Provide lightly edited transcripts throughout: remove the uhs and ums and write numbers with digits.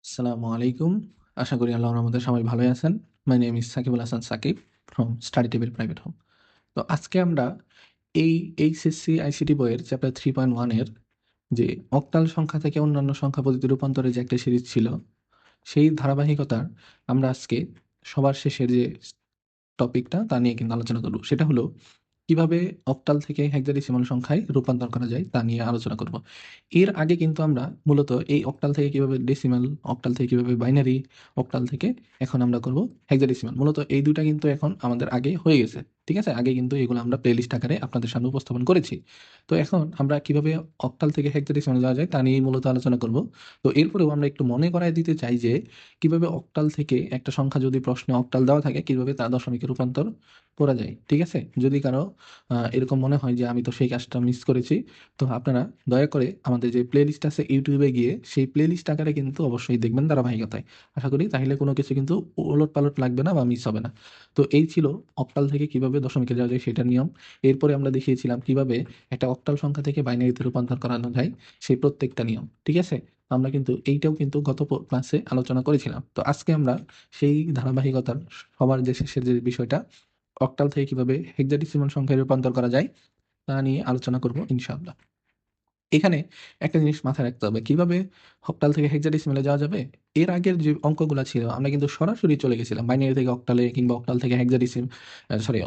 আসসালামু আলাইকুম। আশা করি আল্লাহর রহমতে সবাই ভালোই আছেন। My name is Sakibul Hasan Sakib from study table private home. তো আজকে আমরা এই এইচএসসি আইসিটি বইয়ের চ্যাপ্টার 3.1 এর যে অক্টাল সংখ্যা থেকে অন্যান্য সংখ্যা পদ্ধতি রূপান্তরের যে একটা সিরিজ ছিল, সেই ধারাবাহিকতার আমরা আজকে সবার শেষের যে টপিকটা তা নিয়ে কিন্তু আলোচনা করব। সেটা হলো কিভাবে অক্টাল থেকে হেক্সাডেসিমাল সংখ্যায় রূপান্তর করা যায় তা নিয়ে আলোচনা করব। এর আগে কিন্তু আমরা মূলত এই অক্টাল থেকে কিভাবে ডেসিমাল, অক্টাল থেকে কিভাবে বাইনারি, অক্টাল থেকে এখন আমরা করব হেক্সাডেসিমাল। মূলত এই ২ টা কিন্তু এখন আমাদের আগে হয়ে গেছে। ঠিক আছে? আগে কিন্তু এগুলো আমরা প্লেলিস্ট আকারে আপনাদের সামনে উপস্থাপন করেছি। তো এখন আমরা কিভাবে অক্টাল থেকে হেক্সাডেসিমালে যাওয়া যায় তা নিয়েই মূলত আলোচনা করব। তো এরপরেও আমরা একটু মনে করায় দিতে চাই যে কিভাবে অক্টাল থেকে একটা সংখ্যা যদি প্রশ্নে অক্টাল দেওয়া থাকে কিভাবে তা দশমিকে রূপান্তর করা যায়। ঠিক আছে? যদি কারো এরকম মনে হয় যে আমি তো সেই কাজটা মিস করেছি, তো আপনারা দয়া করে আমাদের যে প্লেলিস্ট আছে ইউটিউবে গিয়ে সেই প্লেলিস্ট আকারে কিন্তু অবশ্যই দেখবেন ধারাবাহিকতায়। আশা করি তাহলে কোনো কিছু কিন্তু ওলটপালট লাগবে না বা মিস হবে না। তো এই ছিল অক্টাল থেকে কিভাবে দশমিকে যাওয়া যায় সেটার নিয়ম। এরপরে আমরা দেখিয়েছিলাম কিভাবে একটা অক্টাল সংখ্যা থেকে বাইনারিতে রূপান্তর করানো যায় সেই প্রত্যেকটা নিয়ম। ঠিক আছে? আমরা কিন্তু এইটাও কিন্তু গত ক্লাসে আলোচনা করেছিলাম। তো আজকে আমরা সেই ধারাবাহিকতার সবার যে শেষের যে বিষয়টা, অক্টাল থেকে কিভাবে হেক্সাডেসিমাল সংখ্যায় রূপান্তর করা যায় তা নিয়ে আলোচনা করব ইনশাআল্লাহ। এখানে একটা জিনিস মাথায় রাখতে হবে, কিভাবে অক্টাল থেকে হেক্সাডেসিমালে যাওয়া যাবে? এর আগের যে অঙ্কগুলা ছিল আমরা কিন্তু সরাসরি চলে গেছিলাম বাইনারি থেকে অক্টালে কিংবা অক্টাল থেকে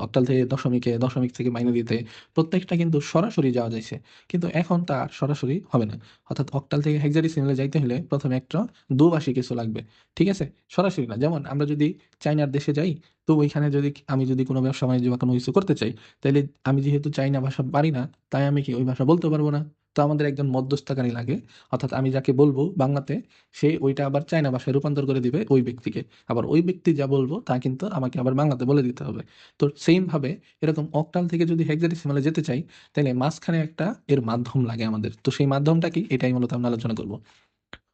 অক্টাল থেকে দশমিকে, দশমিক থেকে বাইনারিতে প্রত্যেকটা কিন্তু সরাসরি যাওয়া যাইছে। কিন্তু এখন তা আর সরাসরি হবে না। অর্থাৎ অক্টাল থেকে হেক্সাডেসিমালে যাইতে হলে প্রথমে একটা দোভাষী কিছু লাগবে। ঠিক আছে? সরাসরি না। যেমন আমরা যদি চায়নার দেশে যাই, তো ওইখানে যদি আমি যদি কোনো ব্যবসা-বাণিজ্য বা কোনো কিছু করতে চাই, তাইলে আমি যেহেতু চাইনা ভাষা পারি না, তাই আমি কি ওই ভাষা বলতে পারব না। তো আমাদের একজন মধ্যস্থতাকারী লাগে। অর্থাৎ আমি যাকে বলবো বাংলাতে, সে ওইটা আবার চায়না ভাষায় রূপান্তর করে দিবে ওই ব্যক্তিকে। আবার ওই ব্যক্তি যা বলবো তা কিন্তু আমাকে আবার বাংলাতে বলে দিতে হবে। তো সেইম ভাবে এরকম অক্টাল থেকে যদি হেক্সাডেসিমালে যেতে চাই, তাইলে মাঝখানে একটা এর মাধ্যম লাগে আমাদের। তো সেই মাধ্যমটা কি? এটাই মূলত আমরা আলোচনা করব।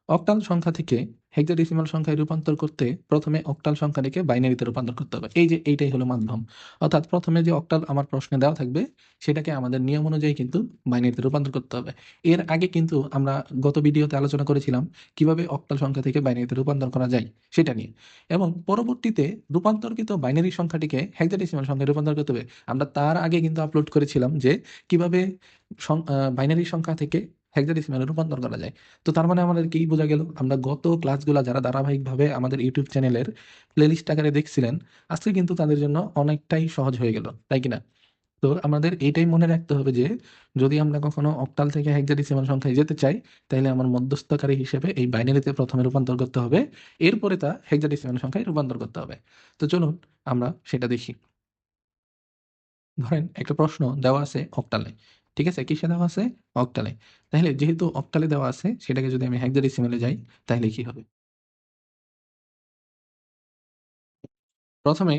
অক্টাল সংখ্যা থেকে হেক্সাডেসিমাল সংখ্যায় রূপান্তর করতে প্রথমে অক্টাল সংখ্যাটিকে বাইনারিতে রূপান্তর করতে হবে। এই যে এইটাই হলো মাধ্যম। অর্থাৎ প্রথমে যে অক্টাল আমার প্রশ্নে দেওয়া থাকবে সেটাকে আমাদের নিয়ম অনুযায়ী কিন্তু বাইনারিতে রূপান্তর করতে হবে। এর আগে কিন্তু আমরা গত ভিডিওতে আলোচনা করেছিলাম কিভাবে অক্টাল সংখ্যা থেকে বাইনারিতে রূপান্তর করা যায় সেটা নিয়ে। এবং পরবর্তীতে রূপান্তরকৃত বাইনারি সংখ্যাটিকে হেক্সাডেসিমাল সংখ্যায় রূপান্তর করতে হবে। আমরা তার আগে কিন্তু আপলোড করেছিলাম যে কিভাবে বাইনারি সংখ্যা থেকে হেক্সাডেসিমালে রূপান্তর করা যায়। তো তার মানে আমাদের কি বোঝা গেল? আমরা গত ক্লাসগুলা যারা ধারাবাহিকভাবে আমাদের ইউটিউব চ্যানেলের প্লেলিস্ট আকারে দেখছিলেন, আজকে কিন্তু তাদের জন্য অনেকটাই সহজ হয়ে গেল। তাই কিনা? তো আমাদের এইটাই মনে রাখতে হবে যে, যদি আমরা কখনো অক্টাল থেকে হেক্সাডেসিমাল সংখ্যায় যেতে চাই, তাইলে আমার মধ্যস্থতাকারী হিসেবে এই বাইনারিতে প্রথমে রূপান্তর করতে হবে। এরপরে তা হেক্সাডেসিমাল সংখ্যায় রূপান্তর করতে হবে। তো চলুন আমরা সেটা দেখি। ধরেন একটা প্রশ্ন দেওয়া আছে অক্টালে। ঠিক আছে? কিসে দেওয়া আছে? অক্টালে। তাইলে যেহেতু অক্টালে দেওয়া আছে, সেটাকে যদি আমি হেক্সাডেসিমালে যাই, তাইলে কি হবে? প্রথমে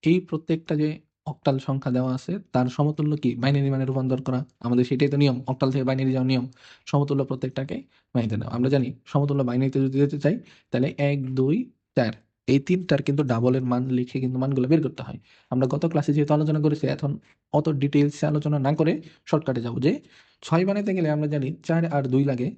এই প্রত্যেকটা যে অক্টাল সংখ্যা দেওয়া আছে তার সমতুল্য কি বাইনারি মানে রূপান্তর করা। আমাদের সেটাই তো নিয়ম, অক্টাল থেকে বাইনারি যাওয়ার নিয়ম। সমতুল্য প্রত্যেকটাকে বাইনারিতে নেওয়া। আমরা জানি সমতুল্য বাইনারিতে যদি যেতে চাই তাহলে ১ ২ ৪ এই ৩ টার কিন্তু ডাবলের মান লিখে কিন্তু মানগুলো বের করতে হয়। আমরা গত ক্লাসে যেহেতু আলোচনা করেছি, এখন অত ডিটেইলসে আলোচনা না করে শর্টকাটে যাব যে ৬ বানাইতে গেলে আমরা জানি ৪ আর ২ লাগে।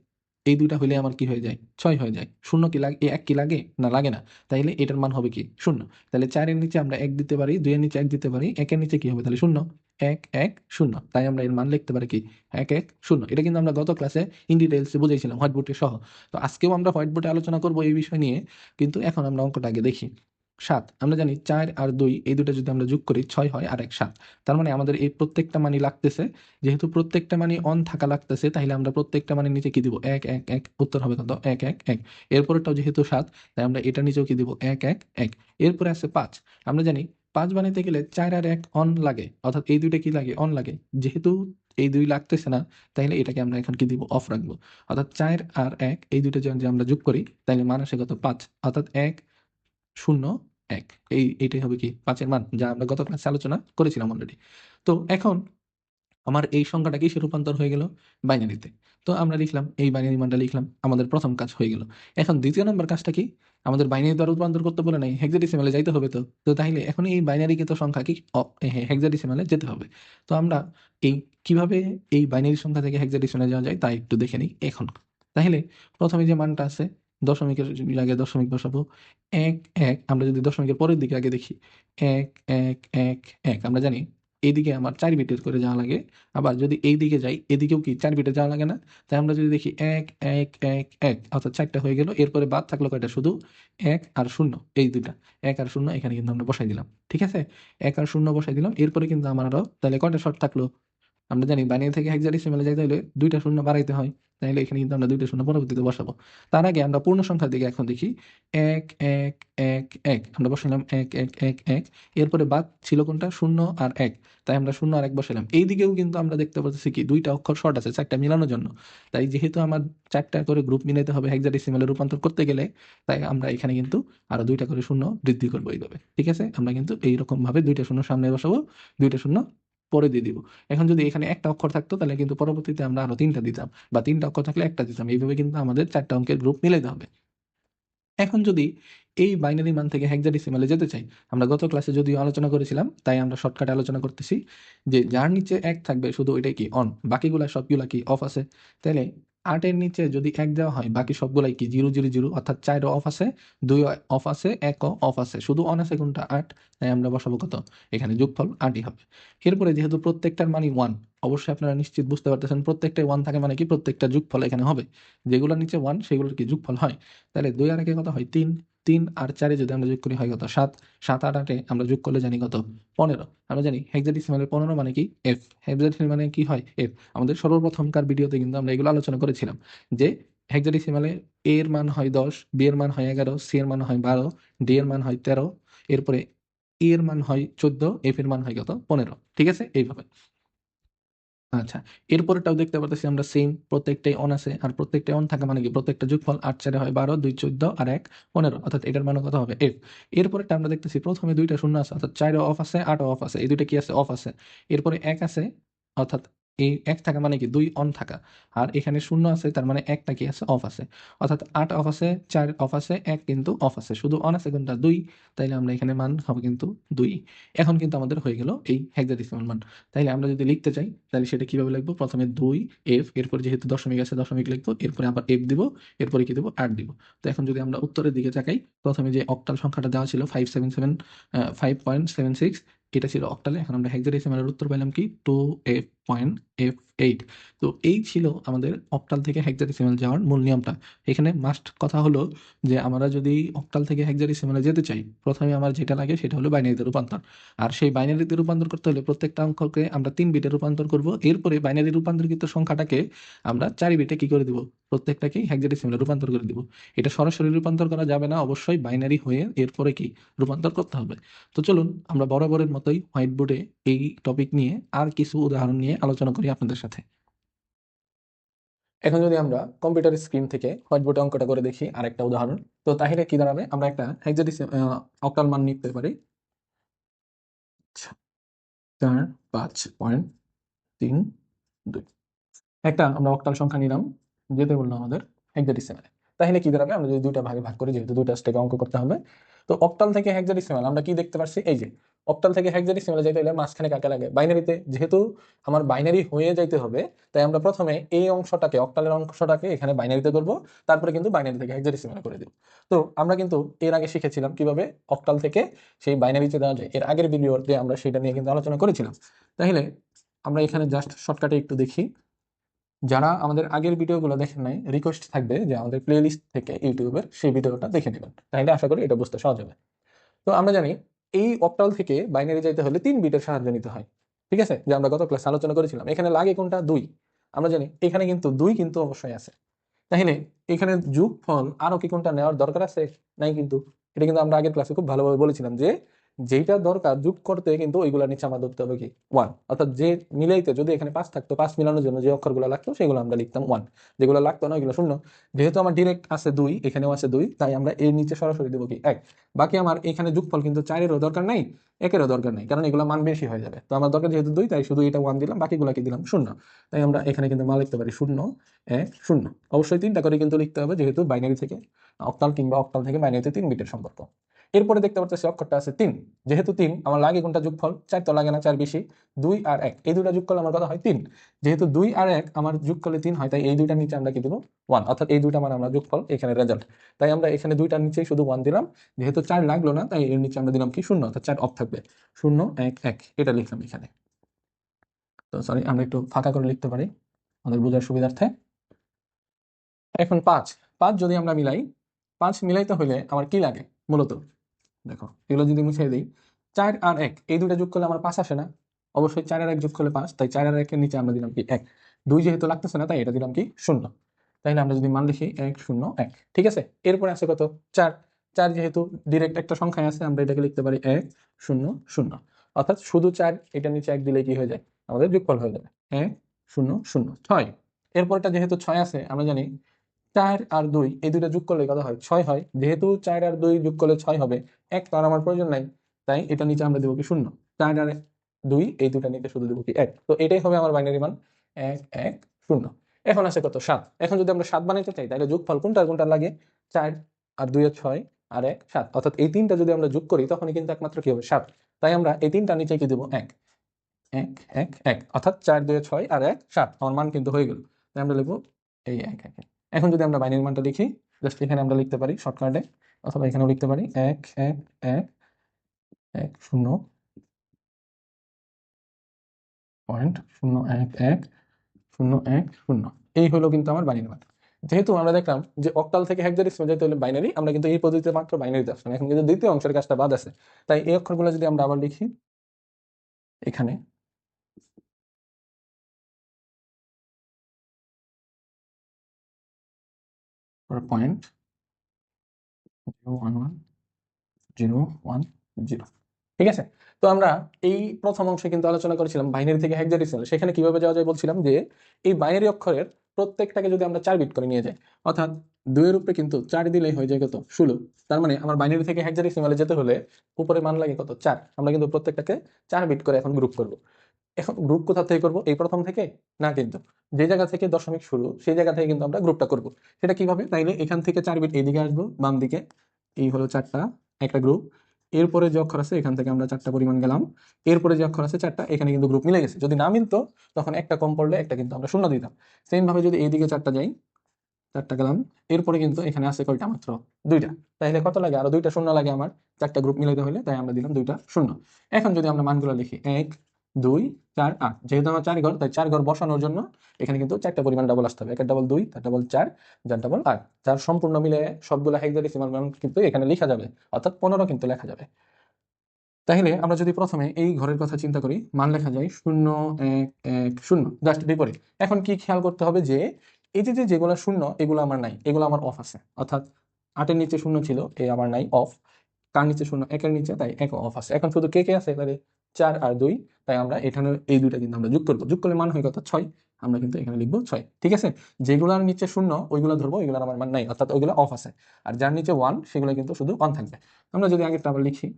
এই ২ টা হইলে আমার কি হয়ে যায়? ৬ হয়ে যায়। ০ কি লাগে? ১ কি লাগে? না, লাগে না। তাইলে এটার মান হবে কি? ০। তাহলে ৪ এর নিচে আমরা ১ দিতে পারি, ২ এর নিচে ১ দিতে পারি। ১ এর নিচে কি হবে? তাহলে ০। ১ ১ ০। তাই আমরা এর মান লিখতে পারি কি? ১ ১ ০। এটা কিন্তু আমরা গত ক্লাসে ইন ডিটেইলস এ বুঝাইছিলাম হোয়াইট বোর্ডে সহ। তো আজকেও আমরা হোয়াইট বোর্ডে আলোচনা করব এই বিষয় নিয়ে। কিন্তু এখন আমরা অঙ্কটা আগে দেখি। ৭ আমরা জানি ৪ আর ২ এই ২ টা যদি আমরা যোগ করি ৬ হয় আর ১ ৭। তার মানে আমাদের এই প্রত্যেকটা মানই লাগতেছে। যেহেতু প্রত্যেকটা মানই অন থাকা লাগতেছে, তাইলে আমরা প্রত্যেকটা মানের নিচে কি দিব? ১ ১ ১ উত্তর হবে কত? ১ ১ ১। এরপরেরটাও যেহেতু ৭, তাই আমরা এটার নিচেও কি দিব? ১ ১ ১। এরপরে আছে ৫। আমরা জানি ৫ বানাইতে গেলে ৪ আর ১ অন লাগে। অর্থাৎ এই ২ টা কি লাগে? অন লাগে। যেহেতু এই ২ লাগতেছে না, তাইলে এটাকে আমরা এখন কি দিব? অফ রাখবো। অর্থাৎ ৪ আর ১ এই ২ টা যদি আমরা যোগ করি, তাইলে মান আসে কত? ৫। অর্থাৎ ১ ০ ১ এইটাই হবে কি ৫ এর মান, যা আমরা গত ক্লাসে আলোচনা করেছিলাম অলরেডি। তো এখন আমার এই সংখ্যাটা কিসে রূপান্তর হয়ে গেল? বাইনারিতে। তো আমরা লিখলাম, এই বাইনারি মানটা লিখলাম। আমাদের ১ম কাজ হয়ে গেল। এখন ২য় নাম্বার কাজটা কি? আমাদের বাইনারি দ্বারা রূপান্তর করতে বলে নাই, হেক্সাডেসিমালে যাইতে হবে তো। তো তাইলে এখন এই বাইনারিকৃত সংখ্যা কি হেক্সাডেসিমালে যেতে হবে। তো আমরা এই কিভাবে এই বাইনারি সংখ্যা থেকে হেক্সাডেসিমালে যাওয়া যায় তা একটু দেখে নিই এখন। তাইলে ১ম এ যে মানটা আছে দশমিকের জায়গায় দশমিক বসাবো। ১ ১ আমরা যদি দশমিকের পরের দিকে আগে দেখি ১ ১ ১ ১ আমরা জানি এইদিকে আমার ৪ বিটের করে যাওয়া লাগে। আবার যদি এইদিকে যাই এদিকেও কি ৪ বিটের যাওয়া লাগে না? তাই আমরা যদি দেখি ১ ১ ১ ১ অর্থাৎ ৪ টা হয়ে গেল। এরপরে বাদ থাকলো কয়টা? শুধু ১ আর ০ এই ২ টা। ১ আর ০ এখানে কিন্তু আমরা বসাই দিলাম। ঠিক আছে? ১ আর ০ বসাই দিলাম। এরপরে কিন্তু আমার আরো তাহলে কয়টা শর্ত থাকলো? আমরা জানি বাইনারি থেকে হেক্সাডেসিমালে যাইতে হলে ২ টা শূন্য বাড়াইতে হয়। তাইলে এখানে কিন্তু আমরা ২ টা শূন্য পরবর্তীতে বসাবো। তার আগে আমরা পূর্ণ সংখ্যার দিকে এখন দেখি ১ ১ ১ ১ আমরা বসাইলাম ১ ১ ১ ১ এরপরে বাদ ছিল কোনটা? ০ আর ১ তাই আমরা ০ আর ১ বসাইলাম। এইদিকেও কিন্তু আমরা দেখতে পারতেছি কি ২ টা অক্ষর শর্ট আছে ৪ টা মিলানোর জন্য। তাই যেহেতু আমার ৪ টা করে গ্রুপ মিলাইতে হবে হেক্সাডেসিমালে রূপান্তর করতে গেলে, তাই আমরা এখানে কিন্তু আরো ২ টা করে শূন্য বৃদ্ধি করব এইভাবে। ঠিক আছে? আমরা কিন্তু এইরকমভাবে ২ টা শূন্য সামনে বসাবো, ২ টা শূন্য পরে দিয়ে দিব। এখন যদি এখানে একটা অক্ষর থাকতো তাহলে কিন্তু পরবর্তীতে আমরা আরো ৩ টা দিতাম বা ৩ টা অক্ষর থাকলে ১ টা দিতাম। এইভাবে কিন্তু আমাদের ৪ টা অঙ্কের গ্রুপ মিলাইতে হবে। এখন যদি এই বাইনারি মান থেকে হেক্সাডেসিমালে যেতে চাই, আমরা গত ক্লাসে যদিও আলোচনা করেছিলাম, তাই আমরা শর্টকাটে আলোচনা করতেছি যে যার নিচে ১ থাকবে শুধু ওইটাই কি অন, বাকিগুলা সবগুলা কি অফ আছে। তাইলে ৮ এর নিচে যদি ১ দেওয়া হয় বাকি সবগুলাই কি ০ ০ ০ অর্থাৎ ৪ ও অফ আছে, ২ অফ আছে, ১ ও অফ আছে। শুধু অন আছে কোনটা? ৮। তাই আমরা বসাবো কত? এখানে যোগফল ৮ই হবে। এরপরে যেহেতু প্রত্যেকটার মানই ১, অবশ্যই আপনারা নিশ্চিত বুঝতে পারতেছেন প্রত্যেকটাই ১ থাকে মানে কি প্রত্যেকটা যোগফল এখানে হবে। যেগুলোর নিচে ১ সেগুলোর কি যোগফল হয়। তাহলে ২ আর ১ এ কত হয়? ৩। ৩ আর ৪ এ যদি আমরা যোগ করি হয় কত? ৭। ৭ আর ৮ এ আমরা যোগ করলে জানি কত? ১৫। আমরা জানি হেক্সাডেসিমালের ১৫ মানে কি? F হেক্সাডেসিমাল মানে কি হয়? F আমাদের সর্বপ্রথমকার ভিডিওতে কিন্তু আমরা এগুলো আলোচনা করেছিলাম যে হেক্সাডেসিমালে A এর মান হয় ১০, B এর মান হয় ১১, C এর মান হয় ১২, D এর মান হয় ১৩, এরপরে E এর মান হয় ১৪, F এর মান হয় কত? ১৫। ঠিক আছে? এইভাবে। আচ্ছা। এরপরেরটাও দেখতে পারতেছি আমরা সেইম প্রত্যেকটাই অন আছে। আর প্রত্যেকটাই অন থাকা মানে কি? প্রত্যেকটা যোগফল ৮ ৪ হয় ১২, ২ ১৪ আর ১ ১৫ অর্থাৎ এটার মানও কত হবে? F এরপরেরটা আমরা দেখতেছি ১ম এ ২ টা শূন্য আছে অর্থাৎ ৪ ও অফ আছে, ৮ ও অফ আছে। এই ২ টা কি আছে? অফ আছে। এরপরে ১ আছে অর্থাৎ এই ১ থাকা মানে কি? ২ অন থাকা। আর এখানে শূন্য আছে তার মানে ১ টা কি আছে? অফ আছে। অর্থাৎ ৮ অফ আছে, ৪ অফ আছে, ১ কিন্তু অফ আছে। শুধু অন আছে কোনটা? ২। তাইলে আমরা এখানে মান হবে কিন্তু ২। এখন কিন্তু আমাদের হয়ে গেল এই হেক্সাডেসিমাল মান। তাইলে আমরা যদি লিখতে চাই তাহলে সেটা কিভাবে লিখবো? প্রথমে ২ F এরপর যেহেতু দশমিক আছে দশমিক লিখবো। এরপরে আবার F দিব। এরপরে কি দিব? ৮ দিব। তো এখন যদি আমরা উত্তরের দিকে তাকাই, প্রথমে যে অক্টাল সংখ্যাটা দেওয়া ছিল 5.76 এটা ছিল অক্টালে। এখন আমরা হেক্সাডেসিমালের উত্তর পাইলাম কি? 2F.F8 তো এই ছিল আমাদের অক্টাল থেকে হেক্সাডেসিমাল যাওয়ার মূল নিয়মটা। এখানে মাস্ট কথা হলো যে আমরা যদি অক্টাল থেকে হেক্সাডেসিমালে যেতে চাই, প্রথমে আমার যেটা লাগে সেটা হলো বাইনারিতে রূপান্তর। আর সেই বাইনারিতে রূপান্তর করতে হলে প্রত্যেকটা অঙ্ককে আমরা ৩ বিটে রূপান্তর করব। এরপরে বাইনারি রূপান্তরিত সংখ্যাটাকে আমরা ৪ বিটে কি করে দিব? প্রত্যেকটাকেই হেক্সাডেসিমালে রূপান্তর করে দিব। এটা সরাসরি রূপান্তর করা যাবে না, অবশ্যই বাইনারি হয়ে এরপরে কি রূপান্তর করতে হবে। তো চলুন আমরা বরাবরের মতোই হোয়াইট বোর্ডে এই টপিক নিয়ে আর কিছু উদাহরণ নিয়ে আলোচনা করি আপনাদের সাথে। এখন যদি আমরা কম্পিউটার স্ক্রিন থেকে হোয়াইট বোর্ডে অঙ্কটা করে দেখি আরেকটা উদাহরণ, তো তাহলে কি দাঁড়াবে? আমরা একটা অক্টাল মান নিতে পারি ৪ ৫.৩২ একটা আমরা অক্টাল সংখ্যা নিলাম, যেতে বললো আমাদের হেক্সাডেসিমালে। তাহলে কি দাঁড়াবে? আমরা যদি ২ টা ভাগে ভাগ করি, যেহেতু ২ টা স্টেপে অঙ্ক করতে হবে। তো অক্টাল থেকে হেক্সাডেসিমাল আমরা কি দেখতে পাচ্ছি? এই যে অক্টাল থেকে হেক্সাডেসিমালে যাইতে হলে মাঝখানে কাকে লাগে? বাইনারিতে। যেহেতু আমার বাইনারি হয়ে যাইতে হবে, তাই আমরা প্রথমে এই অংশটাকে অক্টালের অংশটাকে এখানে বাইনারিতে করব, তারপরে কিন্তু বাইনারি থেকে হেক্সাডেসিমালে করে দিব। তো আমরা কিন্তু এর আগে শিখেছিলাম কিভাবে অক্টাল থেকে সেই বাইনারিতে দেওয়া যায়। এর আগের ভিডিওতে আমরা সেটা নিয়ে কিন্তু আলোচনা করেছিলাম। তাহলে আমরা এখানে জাস্ট শর্টকাটে একটু দেখি। যারা আমাদের আগের ভিডিওগুলো দেখেন নাই, রিকোয়েস্ট থাকবে যে আমাদের প্লেলিস্ট থেকে ইউটিউবের সেই ভিডিওটা দেখে নেবেন, তাহলে আশা করি এটা বুঝতে সহজ হবে। তো আমরা জানি এই অক্টাল থেকে বাইনারি যাইতে হলে ৩ বিটের সাহায্য নিতে হয়। ঠিক আছে, যে আমরা গত ক্লাসে আলোচনা করেছিলাম। এখানে লাগে কোনটা? ২। আমরা জানি এখানে কিন্তু ২ কিন্তু অবশ্যই আছে। তাহলে এখানে যোগফল আরো কি কোনটা নেওয়ার দরকার আছে? নাই কিন্তু। এটা কিন্তু আমরা আগের ক্লাসে খুব ভালোভাবে বলেছিলাম যে যেটা দরকার যোগ করতে কিন্তু ওইগুলোর নিচে আমার ধরতে হবে কি? 1। অর্থাৎ যে মিলাইতে যদি এখানে ৫ থাকতো, ৫ মিলানোর জন্য যে অক্ষরগুলো লাগতো সেগুলো আমরা লিখতাম 1। যেগুলো লাগতো না ওইগুলো শূন্য। যেহেতু আমার ডিরেক্ট আছে ২, এখানেও আছে ২, তাই আমরা এর নিচে সরাসরি দেবো কি? ১। বাকি আমার এখানে যোগফল কিন্তু ৪-এরও দরকার নাই, ১-এরও দরকার নাই, কারণ এগুলো মান বেশি হয়ে যাবে। তো আমার দরকার যেহেতু ২, তাই শুধু এটা 1 দিলাম, বাকিগুলোকে দিলাম 0। তাই আমরা এখানে কিন্তু মান লিখতে পারি 0 ১ 0। অবশ্যই ৩টা করে কিন্তু লিখতে হবে, যেহেতু বাইনারি থেকে অক্টাল কিংবা অক্টাল থেকে বাইনারিতে ৩ বিটের সম্পর্ক। এরপরে দেখতে পাচ্ছি অক্ষরটা আছে 3, যেহেতু 3 আমার লাগে কোনটা যোগফল, 4 তো লাগে না, 4 বেশি, 2 আর 1 এই দুটো যোগ করলে আমার কত হয় 3, যেহেতু 2 আর 1 আমার যোগ করলে 3 হয়, তাই এই দুইটার নিচে আমরা কি দেবো 1, অর্থাৎ এই দুইটা মানে আমরা যোগফল এখানে রেজাল্ট, তাই আমরা এখানে দুইটার নিচে শুধু 1 দিলাম, যেহেতু 4 লাগলো না তাই এর নিচে আমরা দিলাম কি 0, অর্থাৎ 4 অফ থাকবে, 0 1 1 এটা লিখলাম এখানে। তো সরি, আমরা একটু ফাঁকা করে লিখতে পারি আমাদের বোঝার সুবিধার্থে। এখন 5 5 যদি আমরা মিলাই, 5 মিলাইতে হলে আমার কি লাগে মূলত, দেখো এগুলো যদি মুছে দিই, 4 আর 1 এই দুটো যোগ করলে আমার 5 আসে না, অবশ্যই 4 আর 1 যোগ করলে 5, তাই 4 আর 1 এর নিচে আমরা দিলাম কি 1, 2 যেহেতু লাগতেছে না তাই এটা দিলাম কি 0, তাইলে আমরা যদি মান লিখি 1 0 1, ঠিক আছে। এরপরে আছে কত 4, 4 যেহেতু ডিরেক্ট একটা সংখ্যায় আছে আমরা এটাকে লিখতে পারি 1 0 0, অর্থাৎ শুধু 4 এটার নিচে 1 দিলে কি হয়ে যায় আমাদের যোগফল হয়ে যাবে 1 0 0 6। এরপরটা যেহেতু 6 আছে আমরা জানি 4 আর 2 এই দুটো যোগ করলে কত হয় 6 হয়, যেহেতু 4 আর 2 যোগ করলে 6 হবে, 1 তো আর আমার প্রয়োজন নাই, তাই এটা নিচে আমরা দেবো কি 0, 4 আর 2 এই দুটা নিচে শুধু দেবো কি 1, তো এটাই হবে আমার বাইনারি মান 1 1 0। এখন আছে কত 7, এখন যদি আমরা 7 বানাইতে চাই তাহলে যোগফল কোনটা কোনটা লাগে, 4 আর 2 এর 6 আর 1 7, অর্থাৎ এই তিনটা যদি আমরা যোগ করি তখনই কিন্তু একমাত্র কি হবে 7, তাই আমরা এই তিনটার নিচে কি দেবো 1 1 1 1, অর্থাৎ 4 2 6 আর 1 7, আমার মান কিন্তু হয়ে গেল, তাই আমরা লিখবো এই 1 1 1। এখন যদি আমরা বাইনারি মানটা লিখি, জাস্ট এখানে আমরা লিখতে পারি শর্টকাটে, অথবা এখানেও লিখতে পারি 1 1 1 1 0 পয়েন্ট 0 1 1 0 1 0, এই হলো কিন্তু আমার বাইনারি মান। যেহেতু আমরা দেখলাম যে অক্টাল থেকে হেক্সাডেসিমাল যেতে হলে বাইনারি, আমরা কিন্তু এই পদ্ধতিতে মাত্র বাইনারিতে আসলাম, এখন কিন্তু দ্বিতীয় অংশের কাজটা বাদ আছে, তাই এই অক্ষরগুলো যদি আমরা আবার লিখি এখানে, পয়েন্ট 0 1 1 0 1 0, ঠিক আছে। তো আমরা এই প্রথম অংশে কিন্তু আলোচনা করেছিলাম বাইনারি থেকে হেক্সাডেসিমাল, সেখানে কিভাবে যাওয়া যায় বলছিলাম যে এই বাইনারি অক্ষরের প্রত্যেকটাকে যদি আমরা 4 বিট করে নিয়ে যাই, অর্থাৎ 2 এর উপরে কিন্তু 4 দিলেই হয়ে যায় কত 16, তার মানে আমার বাইনারি থেকে হেক্সাডেসিমালে যেতে হলে উপরে মান লাগে কত 4, আমরা কিন্তু প্রত্যেকটাকে 4 বিট করে এখন গ্রুপ করব। এখন গ্রুপ কোথা থেকে করব, এই প্রথম থেকে না, কিন্তু যে জায়গা থেকে দশমিক শুরু সেই জায়গা থেকে কিন্তু আমরা গ্রুপটা করব। সেটা কিভাবে, তাইলে এখান থেকে 4 বিট এইদিকে আসবো বাম দিকে, এই হলো 4টা একটা গ্রুপ, এরপরে যে অক্ষর আছে এখান থেকে আমরা 4টা পরিমাণ গেলাম, এরপরে যে অক্ষর আছে 4টা এখানে কিন্তু গ্রুপ মিলে গেছে, যদি না মিলতো তখন একটা কম পড়লে একটা কিন্তু আমরা শূন্য দিতাম। সেম ভাবে যদি এইদিকে 4টা যাই, 4টা গেলাম, এরপরে কিন্তু এখানে আছে কয়টা মাত্র 2টা, তাইলে কত লাগে আরো 2টা শূন্য লাগে আমার 4টা গ্রুপ মিলাইতে হলে, তাই আমরা দিলাম 2টা শূন্য। এখন যদি আমরা মানগুলো লিখি 1 2 4 8, যেহেতু আমার 4 ঘর তাই 4 ঘর বসানোর জন্য এখানে কিন্তু 4টা পরিমাণ ডাবল আসতে হবে, 1 ডাবল 2 তার ডাবল 4 যার ডাবল 8, যার সম্পূর্ণ মিলে সবগুলো হেক্সাডেসিমাল মান কিন্তু এখানে লেখা যাবে, অর্থাৎ 15 কিন্তু লেখা যাবে। তাহলে আমরা যদি প্রথমে এই ঘরের কথা চিন্তা করি, মান লেখা যায় 0 1 1 0, জাস্ট বিপরীত। এখন কি খেয়াল করতে হবে যে এই যে যেগুলো শূন্য এগুলো আমার নাই, এগুলো আমার অফ আছে, অর্থাৎ 8 এর নিচে শূন্য ছিল এ আমার নাই, অফ, কার নিচে শূন্য 1 এর নিচে, তাই 1 অফ আছে। এখন শুধু কে কে আছে তাহলে 4 আর 2, তাই আমরা এখানে এই দুইটা কিন্তু আমরা যোগ করব, যোগ করলে মান হয় কত 6, আমরা কিন্তু এখানে লিখবো 6, ঠিক আছে। যেগুলোর নিচে শূন্য ওইগুলো ধরবো, ওইগুলোর আমার মান নাই, অর্থাৎ ওইগুলো অফ আছে, আর যার নিচে 1 সেগুলো কিন্তু শুধু অন থাকবে। আমরা যদি আগেরটা আবার লিখি,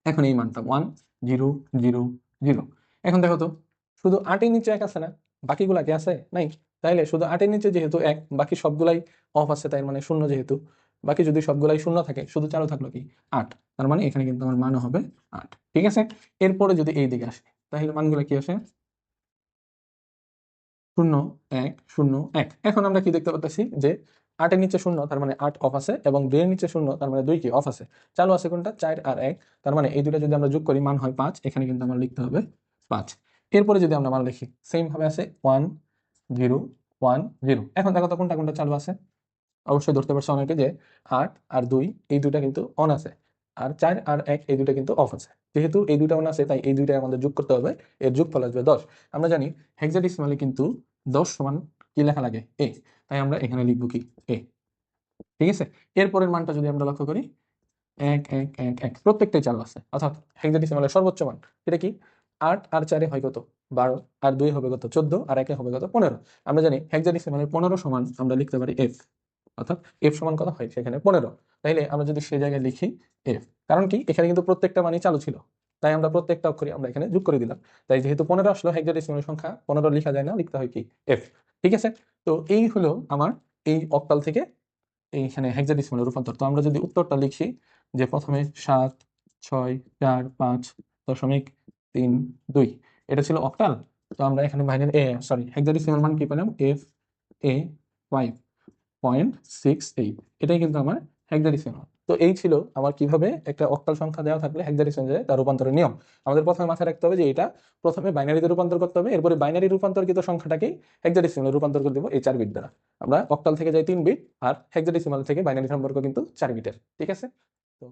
এখন এই মানটা 1 0 0 0, এখন দেখো তো শুধু 8 এর নিচে 1 আছে না, বাকিগুলা কি আছে নাই, তাইলে শুধু 8 এর নিচে যেহেতু 1, বাকি সবগুলাই অফ আছে, তাই মানে শূন্য, যেহেতু বাকি যদি সবগুলাই শূন্য থাকে শুধু চালু থাকলো কি 8, তার মানে এখানে কিন্তু আমার মানও হবে 8, ঠিক আছে। এরপরে যদি এই দিকে আসে তাহলে মানগুলো কি আসে 0 1 0 1, এখন আমরা কি দেখতে পাচ্ছি যে 8 এর নিচে শূন্য তার মানে 8 অফ আছে, এবং 2 এর নিচে শূন্য তার মানে 2 কি অফ আছে, চালু আছে কোনটা 4 আর 1, তার মানে এই দুটো যদি আমরা যোগ করি মান হয় 5, এখানে কিন্তু আমরা লিখতে হবে 5। এরপরে যদি আমরা মান লিখি সেম ভাবে আছে 1 0 1 0, এখন দেখো তো কোনটা কোনটা চালু আছে, অবশ্যই ধরতে পারছো অনেকে যে 8 আর 2 এই দুটা কিন্তু অন আছে, আর 4 আর 1 এই দুটা কিন্তু অফ আছে, যেহেতু এই দুটা অন আছে তাই এই দুইটা আমাদের যোগ করতে হবে, এর যোগফল আসবে 10। আমরা জানি হেক্সাডেসিমালে কিন্তু 10 সমান কি লেখা লাগে এ, তাই আমরা এখানে লিখবো কি এ, ঠিক আছে। এরপরের মানটা যদি আমরা লক্ষ্য করি 1 1 1 1, প্রত্যেকটাই চালু আছে, অর্থাৎ হেক্সাডেসিমালের সর্বোচ্চ মান এটা কি 8 আর 4 হয় কত 12, আর 2 হবে কত 14, আর 1 হবে কত 15। আমরা জানি হেক্সাডেসিমালের 15 সমান আমরা লিখতে পারি এফ, অর্থাৎ এফ সমান কত হয় সেখানে 15, তাইলে আমরা যদি সেই জায়গায় লিখি এফ, কারণ কি এখানে কিন্তু প্রত্যেকটা মানই চালু ছিল, তাই আমরা প্রত্যেকটা অক্ষরই আমরা এখানে যোগ করে দিলাম, তাই যেহেতু 15 আসলো হেক্সাডেসিমাল সংখ্যা 15 লেখা যায় না, লিখতে হয় কি এফ, ঠিক আছে। তো এই হলো আমার এই অক্টাল থেকে এইখানে হেক্সাডেসিমালে রূপান্তর। তো আমরা যদি উত্তরটা লিখি যে প্রথমে 7, 6, 4, 5.32, এটা ছিল অক্টাল। তো আমরা এখানে হেক্সাডেসিমাল মান কি পেলাম, FA5.68, এটাই কিন্তু আমার হেক্সাডেসিমাল। তো এই ছিল আমার কিভাবে একটা অক্টাল সংখ্যা দেওয়া থাকলে হেক্সাডেসিমালে তার রূপান্তরের নিয়ম। আমাদের প্রথমে মাথায় রাখতে হবে যে এটা প্রথমে বাইনারিতে রূপান্তর করতে হবে, এরপরে বাইনারি রূপান্তরকৃত সংখ্যাটাকেই হেক্সাডেসিমালে রূপান্তর করে দেবো এই 4 বিট দ্বারা। আমরা অক্টাল থেকে যাই 3 বিট, আর হেক্সাডেসিমাল থেকে বাইনারি সম্পর্ক কিন্তু 4 বিটের। ঠিক আছে? তো